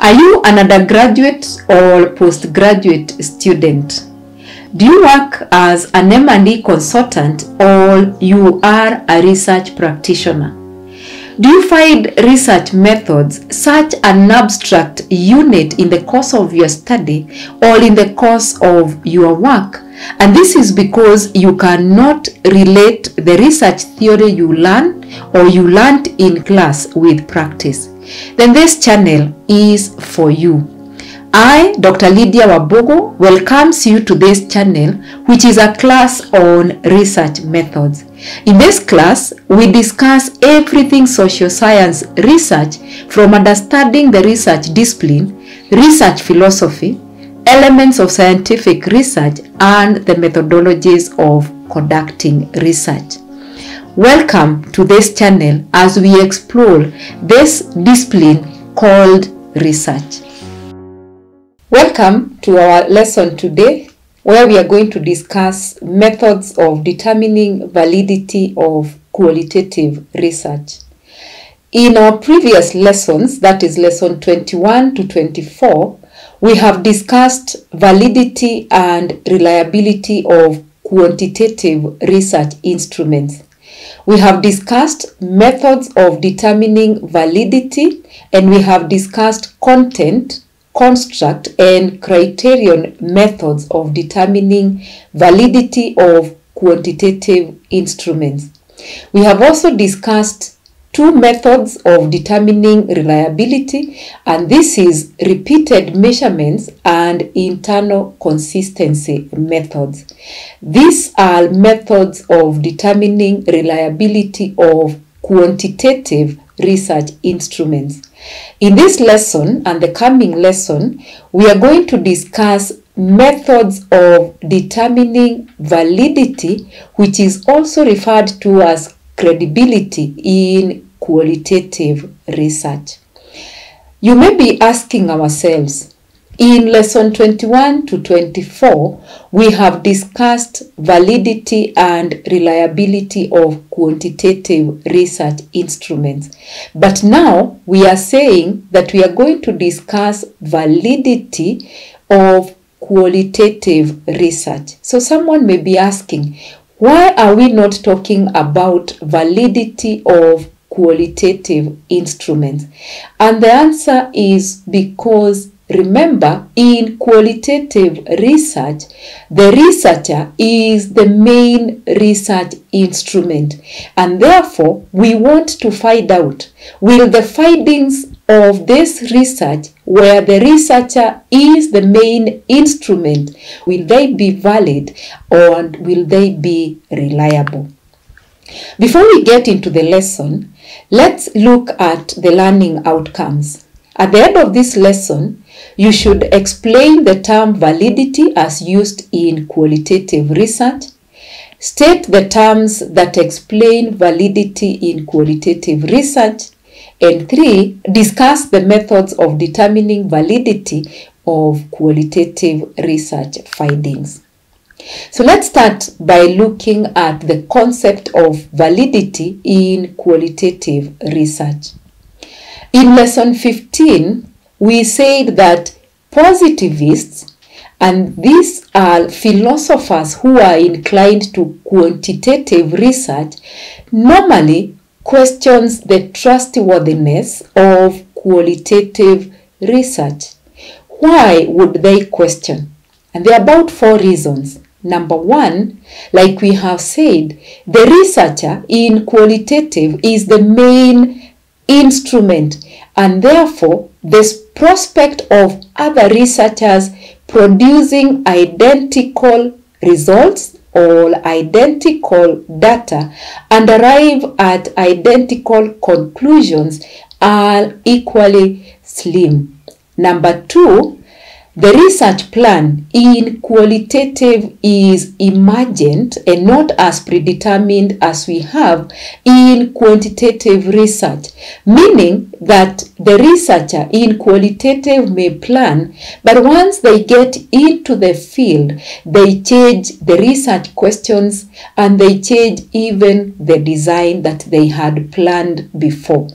Are you an undergraduate or postgraduate student? Do you work as an M&E consultant or you are a research practitioner? Do you find research methods such an abstract unit in the course of your study or in the course of your work? And this is because you cannot relate the research theory you learn or you learned in class with practice. Then this channel is for you. I, Dr. Lydia Wabogo, welcomes you to this channel, which is a class on research methods. In this class, we discuss everything social science research, from understanding the research discipline, research philosophy, elements of scientific research, and the methodologies of conducting research. Welcome to this channel as we explore this discipline called research. Welcome to our lesson today, where we are going to discuss methods of determining validity of qualitative research. In our previous lessons, that is lesson 21 to 24, we have discussed validity and reliability of quantitative research instruments. We have discussed methods of determining validity, and we have discussed content, construct, and criterion methods of determining validity of quantitative instruments. We have also discussed two methods of determining reliability, and this is repeated measurements and internal consistency methods. These are methods of determining reliability of quantitative research instruments. In this lesson and the coming lesson, we are going to discuss methods of determining validity, which is also referred to as credibility in qualitative research. You may be asking ourselves, in lesson 21 to 24, we have discussed validity and reliability of quantitative research instruments. But now we are saying that we are going to discuss validity of qualitative research. So someone may be asking, why are we not talking about validity of qualitative instruments? And the answer is because, remember, in qualitative research, the researcher is the main research instrument. And therefore, we want to find out, will the findings of this research, where the researcher is the main instrument, will they be valid or will they be reliable? Before we get into the lesson, let's look at the learning outcomes. At the end of this lesson, you should explain the term validity as used in qualitative research, state the terms that explain validity in qualitative research, and 3, discuss the methods of determining validity of qualitative research findings. So let's start by looking at the concept of validity in qualitative research. In lesson 15, we said that positivists, and these are philosophers who are inclined to quantitative research, normally questions the trustworthiness of qualitative research. Why would they question? And there are about 4 reasons. Number 1, like we have said, the researcher in qualitative is the main instrument, and therefore the prospect of other researchers producing identical results or identical data and arrive at identical conclusions are equally slim. Number 2, the research plan in qualitative is emergent and not as predetermined as we have in quantitative research, meaning that the researcher in qualitative may plan, but once they get into the field, they change the research questions and they change even the design that they had planned before.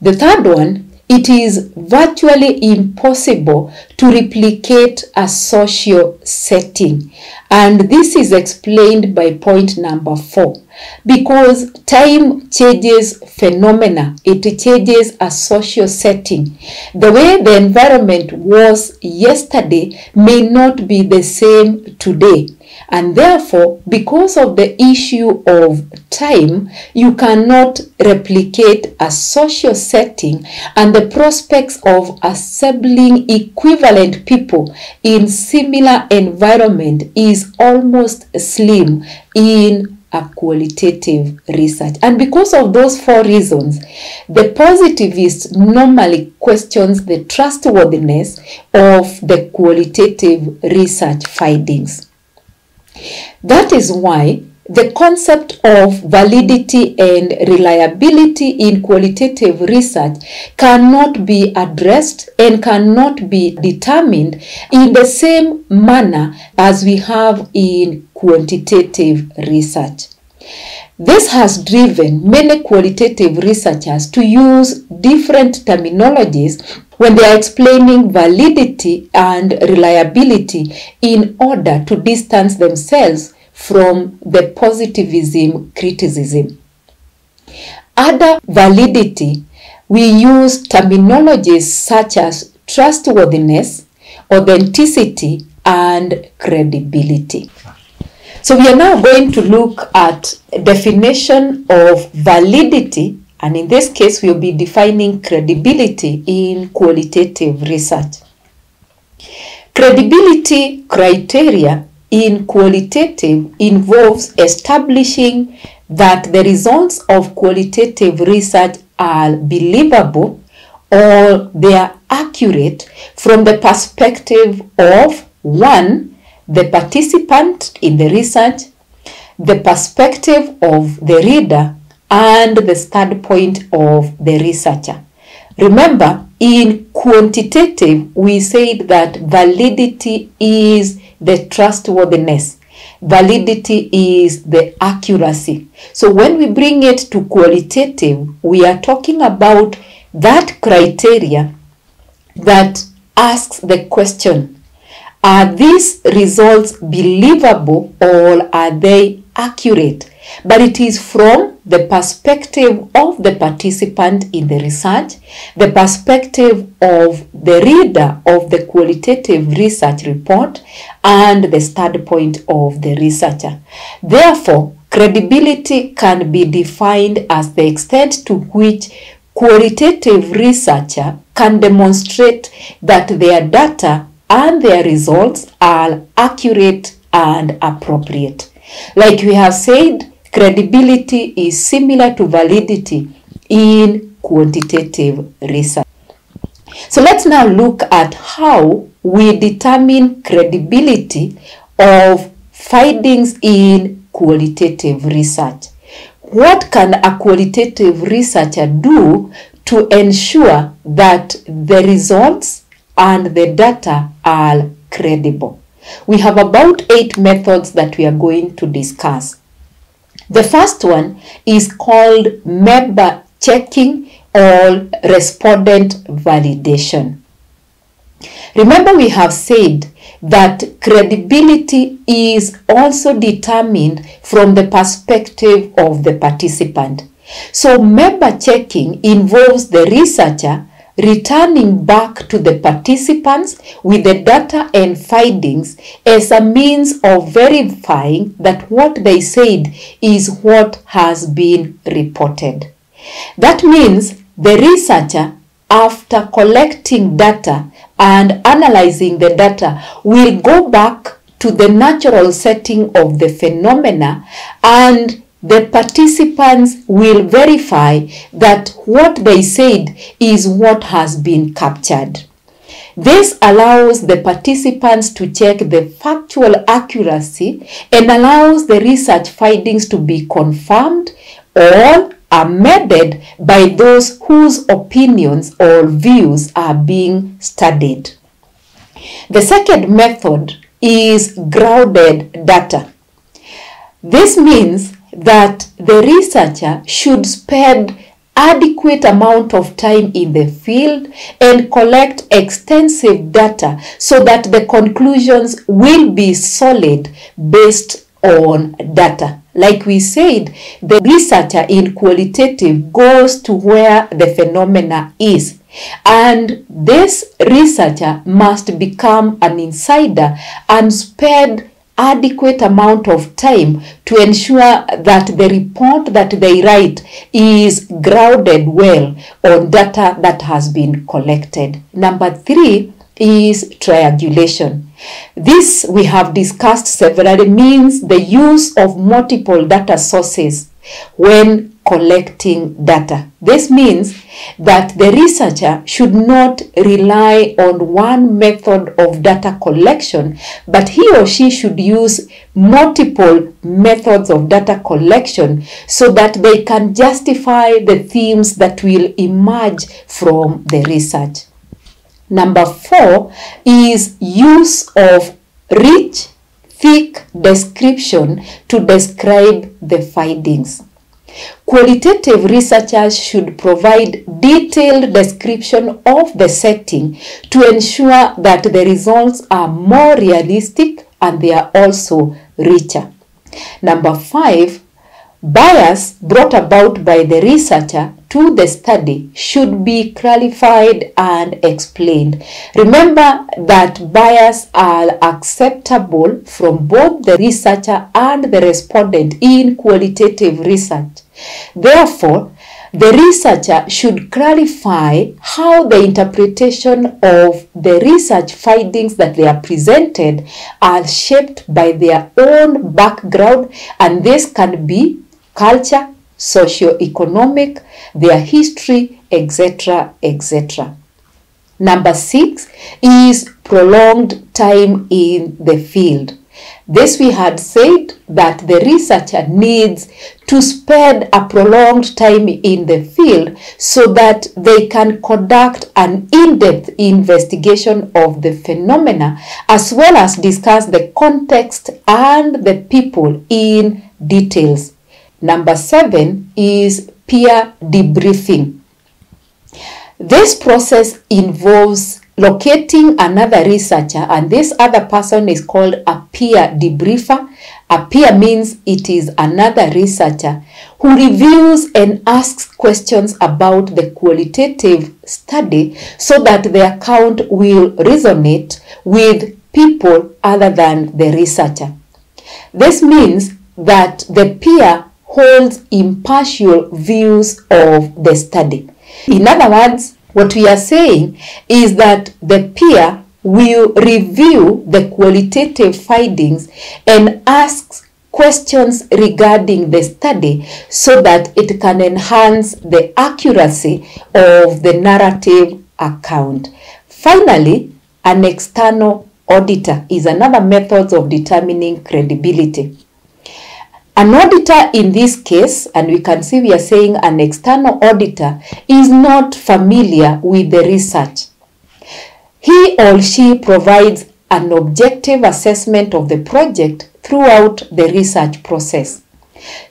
The third one it is virtually impossible to replicate a social setting. And this is explained by point number 4. Because time changes phenomena, it changes a social setting. The way the environment was yesterday may not be the same today. And therefore, because of the issue of time, you cannot replicate a social setting, and the prospects of assembling equivalent people in similar environment is almost slim in a qualitative research. And because of those 4 reasons, the positivist normally questions the trustworthiness of the qualitative research findings. That is why the concept of validity and reliability in qualitative research cannot be addressed and cannot be determined in the same manner as we have in quantitative research. This has driven many qualitative researchers to use different terminologies when they are explaining validity and reliability in order to distance themselves from the positivism criticism. Under validity, we use terminologies such as trustworthiness, authenticity, and credibility. So we are now going to look at definition of validity, and in this case we'll be defining credibility in qualitative research. Credibility criteria in qualitative involves establishing that the results of qualitative research are believable or they are accurate from the perspective of 1. The participant in the research, the perspective of the reader, and the standpoint of the researcher. Remember, in quantitative, we said that validity is the trustworthiness. Validity is the accuracy. So when we bring it to qualitative, we are talking about that criteria that asks the question, are these results believable or are they accurate? But it is from the perspective of the participant in the research, the perspective of the reader of the qualitative research report, and the standpoint of the researcher. Therefore, credibility can be defined as the extent to which qualitative researcher can demonstrate that their data and their results are accurate and appropriate. Like we have said, credibility is similar to validity in quantitative research. So let's now look at how we determine credibility of findings in qualitative research. What can a qualitative researcher do to ensure that the results and the data are credible? We have about 8 methods that we are going to discuss. The first one is called member checking or respondent validation. Remember, we have said that credibility is also determined from the perspective of the participant. So member checking involves the researcher returning back to the participants with the data and findings as a means of verifying that what they said is what has been reported. That means the researcher, after collecting data and analyzing the data, will go back to the natural setting of the phenomena, and the participants will verify that what they said is what has been captured. This allows the participants to check the factual accuracy and allows the research findings to be confirmed or amended by those whose opinions or views are being studied. The second method is grounded data. This means that the researcher should spend adequate amount of time in the field and collect extensive data so that the conclusions will be solid based on data. Like we said, the researcher in qualitative goes to where the phenomena is, and this researcher must become an insider and spend adequate amount of time to ensure that the report that they write is grounded well on data that has been collected. Number 3 is triangulation. This we have discussed severally, means the use of multiple data sources when collecting data. This means that the researcher should not rely on one method of data collection, but he or she should use multiple methods of data collection so that they can justify the themes that will emerge from the research. Number 4 is use of rich, thick description to describe the findings. Qualitative researchers should provide detailed description of the setting to ensure that the results are more realistic and they are also richer. Number 5, bias brought about by the researcher to the study should be clarified and explained. Remember that bias are acceptable from both the researcher and the respondent in qualitative research. Therefore, the researcher should clarify how the interpretation of the research findings that they are presented are shaped by their own background, and this can be culture, socio-economic, their history, etc., etc. Number 6 is prolonged time in the field. This we had said that the researcher needs to spend a prolonged time in the field so that they can conduct an in-depth investigation of the phenomena as well as discuss the context and the people in details. Number 7 is peer debriefing. This process involves locating another researcher, and this other person is called a peer debriefer. A peer means it is another researcher who reviews and asks questions about the qualitative study so that the account will resonate with people other than the researcher. This means that the peer holds impartial views of the study. In other words, what we are saying is that the peer will review the qualitative findings and asks questions regarding the study so that it can enhance the accuracy of the narrative account. Finally, an external auditor is another method of determining credibility. An auditor in this case, and we can see we are saying an external auditor, is not familiar with the research. He or she provides an objective assessment of the project throughout the research process.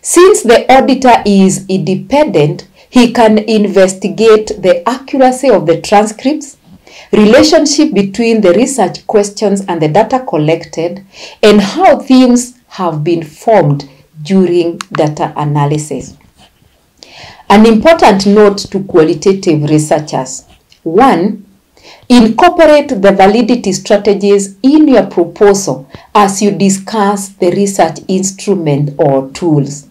Since the auditor is independent, he can investigate the accuracy of the transcripts, relationship between the research questions and the data collected, and how themes have been formed during data analysis. An important note to qualitative researchers. 1. Incorporate the validity strategies in your proposal as you discuss the research instrument or tools.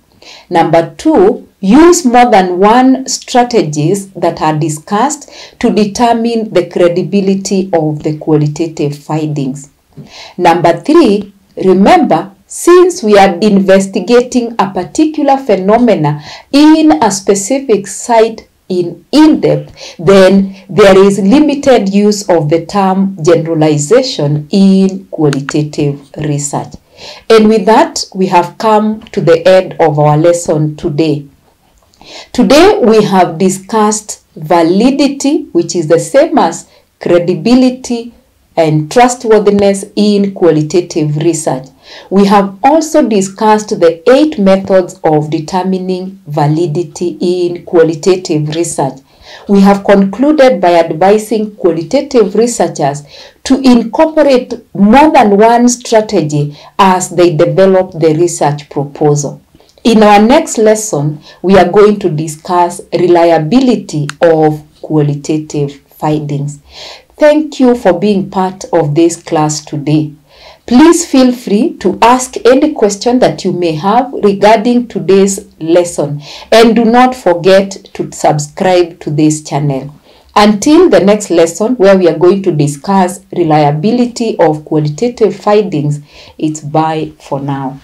Number 2. Use more than one strategies that are discussed to determine the credibility of the qualitative findings. Number 3. Remember, since we are investigating a particular phenomena in a specific site in depth, then there is limited use of the term generalization in qualitative research. And with that, we have come to the end of our lesson today. Today, we have discussed validity, which is the same as credibility, and trustworthiness in qualitative research. We have also discussed the 8 methods of determining validity in qualitative research. We have concluded by advising qualitative researchers to incorporate more than one strategy as they develop the research proposal. In our next lesson, we are going to discuss reliability of qualitative findings. Thank you for being part of this class today. Please feel free to ask any question that you may have regarding today's lesson, and do not forget to subscribe to this channel. Until the next lesson, where we are going to discuss reliability of qualitative findings, it's bye for now.